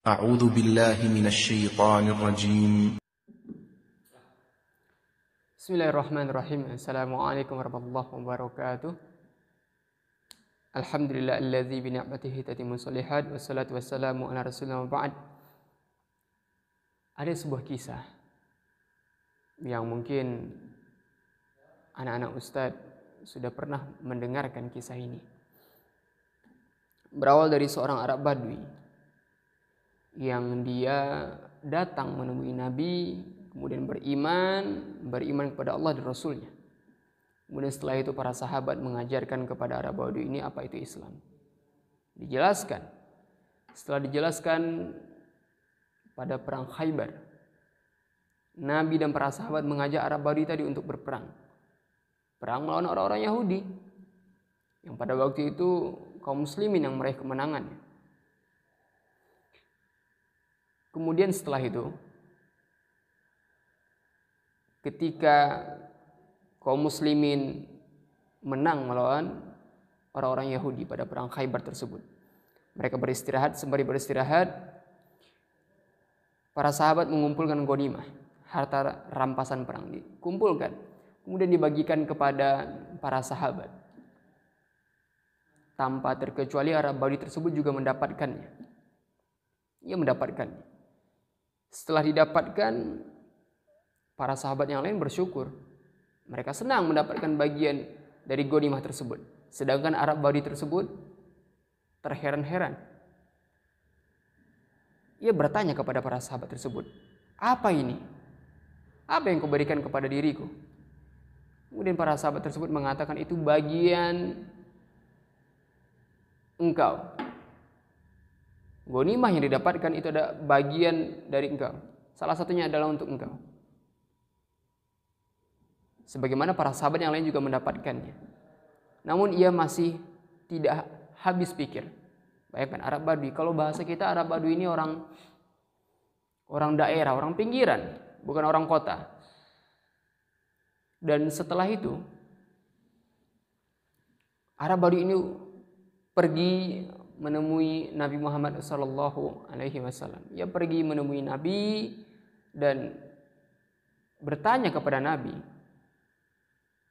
أعوذ بالله من الشيطان الرجيم. Bismillahirrahmanirrahim. Assalamualaikum warahmatullahi wabarakatuh. Alhamdulillah alladzi bi ni'matihi tatimmu shalihat wassalatu wassalamu ala rasulillah wa ba'd. Ada sebuah kisah yang mungkin anak-anak ustadz sudah pernah mendengarkan kisah ini. Berawal dari seorang Arab Badui yang dia datang menemui Nabi, kemudian beriman kepada Allah dan Rasulnya. Kemudian setelah itu para sahabat mengajarkan kepada Arab Badui ini apa itu Islam. Dijelaskan. Setelah dijelaskan pada perang Khaybar, Nabi dan para sahabat mengajak Arab Badui tadi untuk berperang. Perang melawan orang-orang Yahudi yang pada waktu itu kaum muslimin yang meraih kemenangan. Kemudian setelah itu, ketika kaum muslimin menang melawan orang-orang Yahudi pada perang Khaybar tersebut, mereka beristirahat. Sembari beristirahat, para sahabat mengumpulkan ghanimah, harta rampasan perang dikumpulkan, kemudian dibagikan kepada para sahabat. Tanpa terkecuali Arab Badui tersebut juga mendapatkannya. Ia mendapatkannya. Setelah didapatkan, para sahabat yang lain bersyukur. Mereka senang mendapatkan bagian dari ghanimah tersebut. Sedangkan Arab Badui tersebut terheran-heran. Ia bertanya kepada para sahabat tersebut, "Apa ini? Apa yang kau berikan kepada diriku?" Kemudian para sahabat tersebut mengatakan, "Itu bagian engkau. Ghanimah yang didapatkan itu ada bagian dari engkau. Salah satunya adalah untuk engkau." Sebagaimana para sahabat yang lain juga mendapatkannya. Namun ia masih tidak habis pikir. Bayangkan Arab Badui. Kalau bahasa kita Arab Badui ini orang daerah, orang pinggiran, bukan orang kota. Dan setelah itu Arab Badui ini pergi menemui Nabi Muhammad SAW. Ia pergi menemui Nabi dan bertanya kepada Nabi,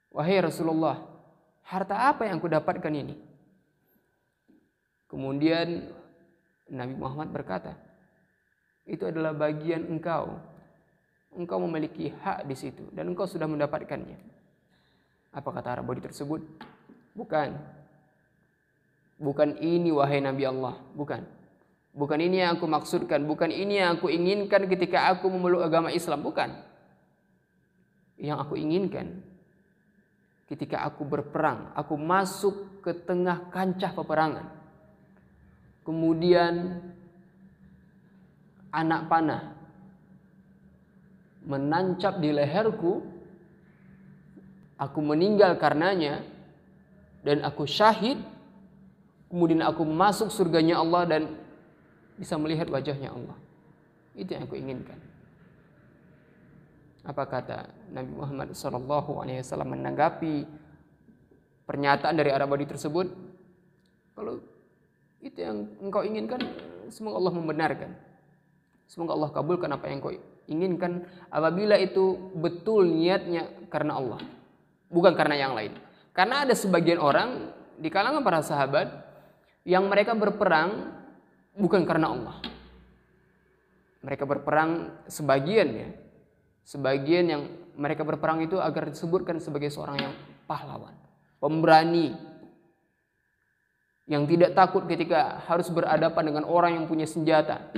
"Wahai Rasulullah, harta apa yang aku dapatkan ini?" Kemudian Nabi Muhammad berkata, "Itu adalah bagian engkau. Engkau memiliki hak di situ dan engkau sudah mendapatkannya." Apa kata Arab Badui tersebut? Bukan ini wahai Nabi Allah, bukan. Bukan ini yang aku maksudkan, bukan ini yang aku inginkan ketika aku memeluk agama Islam, bukan. Yang aku inginkan ketika aku berperang, aku masuk ke tengah kancah peperangan. Kemudian anak panah menancap di leherku, aku meninggal karenanya dan aku syahid. Kemudian aku masuk surganya Allah dan bisa melihat wajahnya Allah. Itu yang aku inginkan. Apa kata Nabi Muhammad SAW menanggapi pernyataan dari Arab Badui tersebut? Kalau itu yang engkau inginkan, semoga Allah membenarkan. Semoga Allah kabulkan apa yang engkau inginkan apabila itu betul niatnya karena Allah, bukan karena yang lain. Karena ada sebagian orang di kalangan para sahabat yang mereka berperang bukan karena Allah. Mereka berperang sebagian yang mereka berperang itu agar disebutkan sebagai seorang yang pahlawan, pemberani, yang tidak takut ketika harus berhadapan dengan orang yang punya senjata.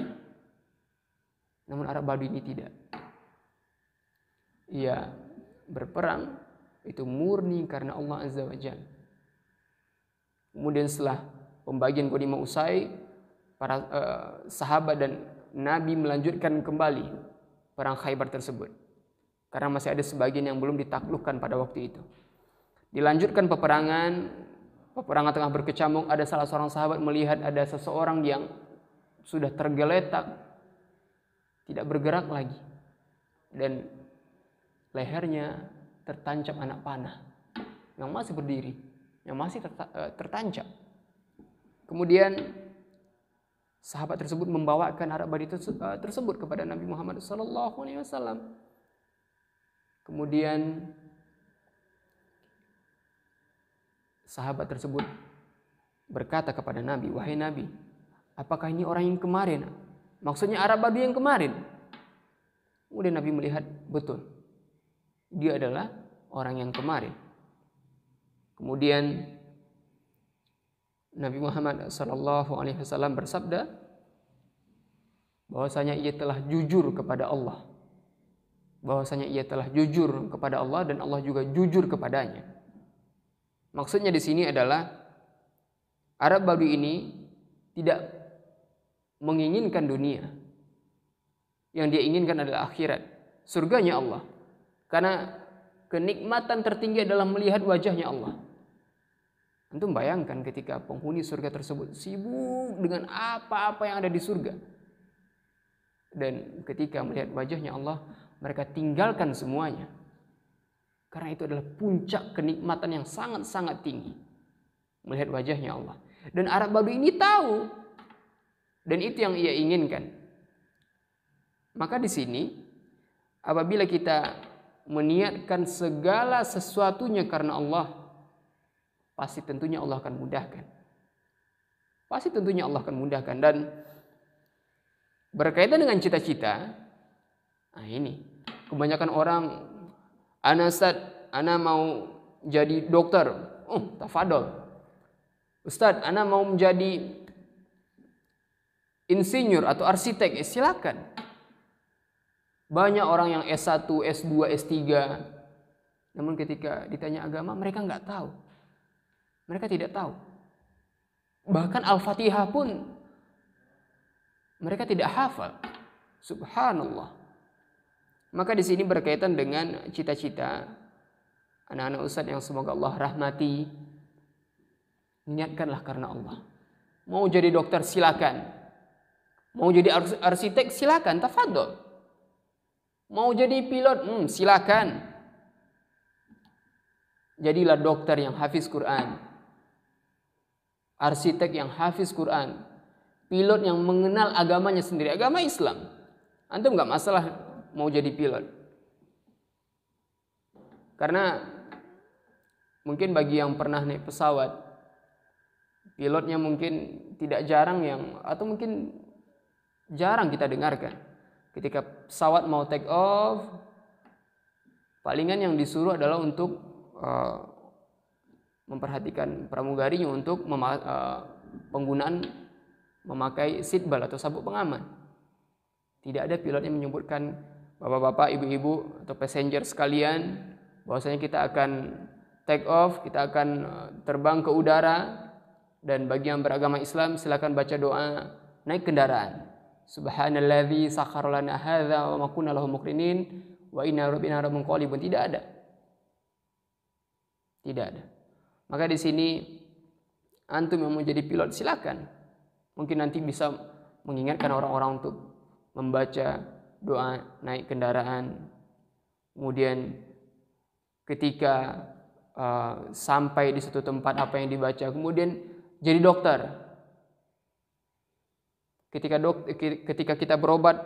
Namun Arab Badui ini tidak. Ia berperang itu murni karena Allah Azza wa Jalla. Kemudian setelah pembagian ghanimah usai, para sahabat dan Nabi melanjutkan kembali perang Khaybar tersebut. Karena masih ada sebagian yang belum ditaklukkan pada waktu itu. Dilanjutkan peperangan tengah berkecamuk. Ada salah seorang sahabat melihat ada seseorang yang sudah tergeletak, tidak bergerak lagi, dan lehernya tertancap anak panah yang masih berdiri, yang masih tertancap. Kemudian sahabat tersebut membawakan Arab Badi tersebut kepada Nabi Muhammad SAW. Kemudian sahabat tersebut berkata kepada Nabi, "Wahai Nabi, apakah ini orang yang kemarin?" Maksudnya Arab Badi yang kemarin. Kemudian Nabi melihat, betul, dia adalah orang yang kemarin. Kemudian Nabi Muhammad SAW bersabda bahwasanya ia telah jujur kepada Allah. Bahwasanya ia telah jujur kepada Allah dan Allah juga jujur kepadanya. Maksudnya di sini adalah Arab Badi ini tidak menginginkan dunia. Yang dia inginkan adalah akhirat, surganya Allah. Karena kenikmatan tertinggi adalah melihat wajahnya Allah. Antum bayangkan ketika penghuni surga tersebut sibuk dengan apa-apa yang ada di surga. Dan ketika melihat wajahnya Allah, mereka tinggalkan semuanya. Karena itu adalah puncak kenikmatan yang sangat-sangat tinggi. Melihat wajahnya Allah. Dan Arab Badi ini tahu. Dan itu yang ia inginkan. Maka di sini, apabila kita meniatkan segala sesuatunya karena Allah, pasti tentunya Allah akan mudahkan. Pasti tentunya Allah akan mudahkan. Dan berkaitan dengan cita-cita, nah ini, kebanyakan orang, ana mau jadi dokter. Tafadol. Ustaz, ana mau menjadi insinyur atau arsitek. Silakan. Banyak orang yang S1, S2, S3. Namun ketika ditanya agama, mereka nggak tahu. Mereka tidak tahu. Bahkan Al-Fatihah pun mereka tidak hafal. Subhanallah. Maka di sini berkaitan dengan cita-cita anak-anak ustadz yang semoga Allah rahmati. Niatkanlah karena Allah. Mau jadi dokter silakan. Mau jadi arsitek silakan, tafadhol. Mau jadi pilot silakan. Jadilah dokter yang hafiz Quran, arsitek yang hafiz Quran, pilot yang mengenal agamanya sendiri, agama Islam. Antum nggak masalah mau jadi pilot. Karena mungkin bagi yang pernah naik pesawat, pilotnya mungkin tidak jarang atau mungkin jarang kita dengarkan. Ketika pesawat mau take off, palingan yang disuruh adalah untuk memperhatikan pramugarinya untuk penggunaan memakai seatbelt atau sabuk pengaman. Tidak ada pilot yang menyebutkan, bapak-bapak, ibu-ibu atau passenger sekalian, bahwasanya kita akan take off, kita akan terbang ke udara, dan bagi yang beragama Islam silakan baca doa naik kendaraan. Subhanalladzi sakhkhara lana hadza wa ma kunna lahu muqrinin wa inna rabbina lamunqalibun. Tidak ada. Tidak ada. Maka di sini antum yang mau jadi pilot silakan. Mungkin nanti bisa mengingatkan orang-orang untuk membaca doa naik kendaraan. Kemudian ketika sampai di suatu tempat apa yang dibaca, kemudian jadi dokter. Ketika kita berobat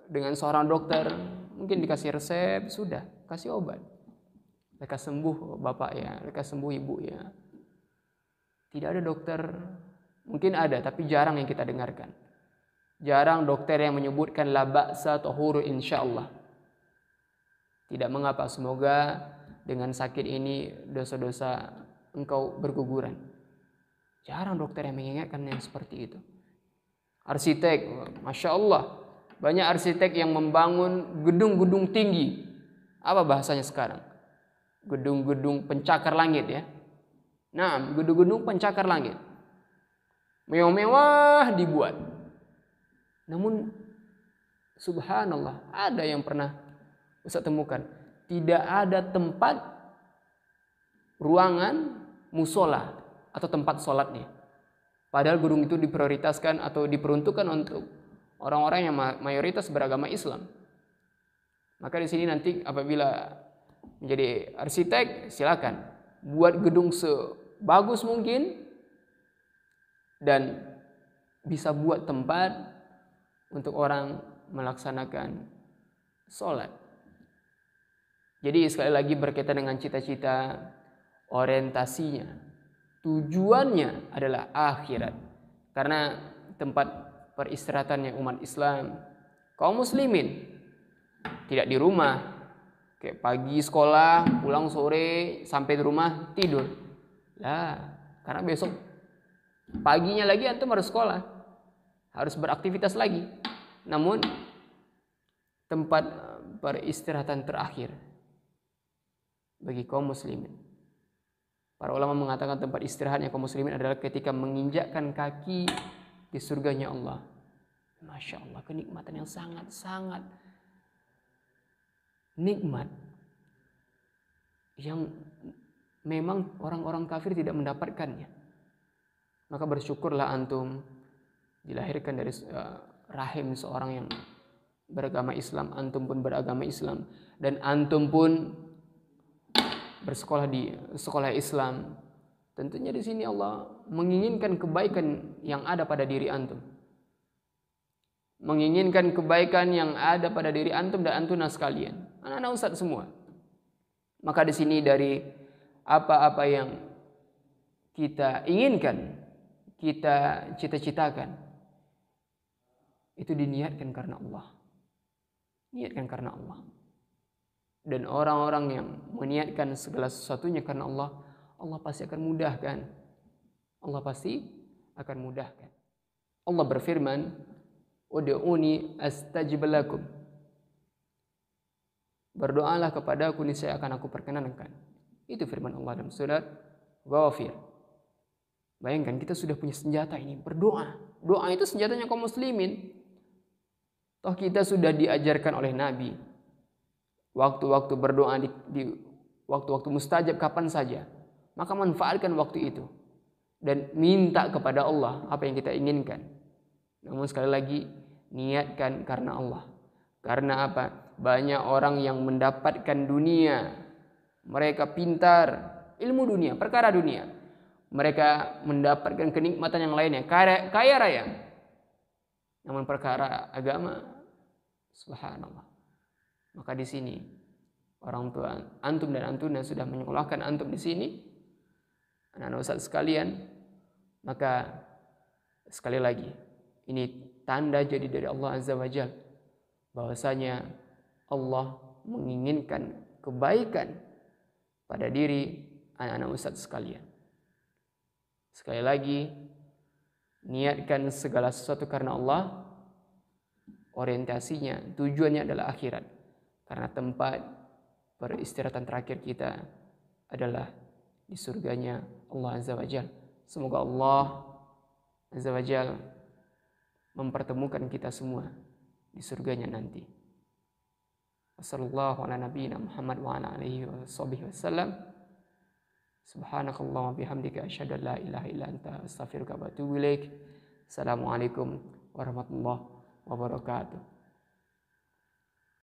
dengan seorang dokter, mungkin dikasih resep, sudah, kasih obat. Lekas sembuh bapak ya, lekas sembuh ibu ya. Tidak ada dokter, mungkin ada tapi jarang yang kita dengarkan. Jarang dokter yang menyebutkan la ba'sa tahuru insyaallah. Tidak mengapa, semoga dengan sakit ini dosa-dosa engkau berguguran. Jarang dokter yang mengingatkan yang seperti itu. Arsitek, Masya Allah, banyak arsitek yang membangun gedung-gedung tinggi. Apa bahasanya sekarang? Gedung-gedung pencakar langit ya. Nah, gedung-gedung pencakar langit. Mewah-mewah dibuat. Namun, subhanallah, ada yang pernah Ustaz temukan. Tidak ada tempat ruangan musola atau tempat sholatnya. Padahal gedung itu diprioritaskan atau diperuntukkan untuk orang-orang yang mayoritas beragama Islam. Maka di sini nanti apabila menjadi arsitek, silakan buat gedung sebagus mungkin dan bisa buat tempat untuk orang melaksanakan sholat. Jadi sekali lagi berkaitan dengan cita-cita, orientasinya, tujuannya adalah akhirat. Karena tempat peristirahatannya umat Islam, kaum muslimin, tidak di rumah. Kayak pagi sekolah, pulang sore, sampai di rumah tidur. Lah, karena besok paginya lagi antum harus sekolah, harus beraktivitas lagi. Namun tempat peristirahatan terakhir bagi kaum muslimin, para ulama mengatakan tempat istirahatnya kaum muslimin adalah ketika menginjakkan kaki di surganya Allah. Masya Allah, kenikmatan yang sangat-sangat nikmat yang memang orang-orang kafir tidak mendapatkannya. Maka bersyukurlah antum dilahirkan dari rahim seorang yang beragama Islam, antum pun beragama Islam, dan antum pun bersekolah di sekolah Islam. Tentunya di sini Allah menginginkan kebaikan yang ada pada diri antum, menginginkan kebaikan yang ada pada diri antum dan antuna sekalian, anak-anak ustadz semua. Maka di sini dari apa-apa yang kita inginkan, kita cita-citakan, itu diniatkan karena Allah. Niatkan karena Allah. Dan orang-orang yang meniatkan segala sesuatunya karena Allah, Allah pasti akan mudahkan. Allah pasti akan mudahkan. Allah berfirman, "Ud'uni astajib lakum." Berdoalah kepadaku, niscaya akan aku perkenankan. Itu firman Allah dalam surat Ghafir. Bayangkan kita sudah punya senjata ini, berdoa. Doa itu senjatanya kaum muslimin. Toh kita sudah diajarkan oleh Nabi waktu-waktu berdoa di waktu-waktu mustajab kapan saja. Maka manfaatkan waktu itu dan minta kepada Allah apa yang kita inginkan. Namun sekali lagi, niatkan karena Allah. Karena apa? Banyak orang yang mendapatkan dunia, mereka pintar, ilmu dunia, perkara dunia. Mereka mendapatkan kenikmatan yang lainnya, kaya raya. Namun perkara agama, subhanallah. Maka di sini orang tua antum dan antuna sudah menyekolahkan antum di sini, anak-anak ustaz sekalian. Maka sekali lagi, ini tanda jadi dari Allah Azza wa Jalla bahwasanya Allah menginginkan kebaikan pada diri anak-anak ustaz sekalian. Sekali lagi, niatkan segala sesuatu karena Allah. Orientasinya, tujuannya adalah akhirat. Karena tempat peristirahatan terakhir kita adalah di surganya Allah Azza wa Jalla. Semoga Allah Azza wa Jalla mempertemukan kita semua di surganya nanti. Wassallallahu ala nabiyyina Muhammad wa ala alihi wasallam. Subhanakallah wa bihamdika asyhadu an la ilaha illa anta astaghfiruka wa atubu ilaik. Assalamualaikum warahmatullahi wabarakatuh.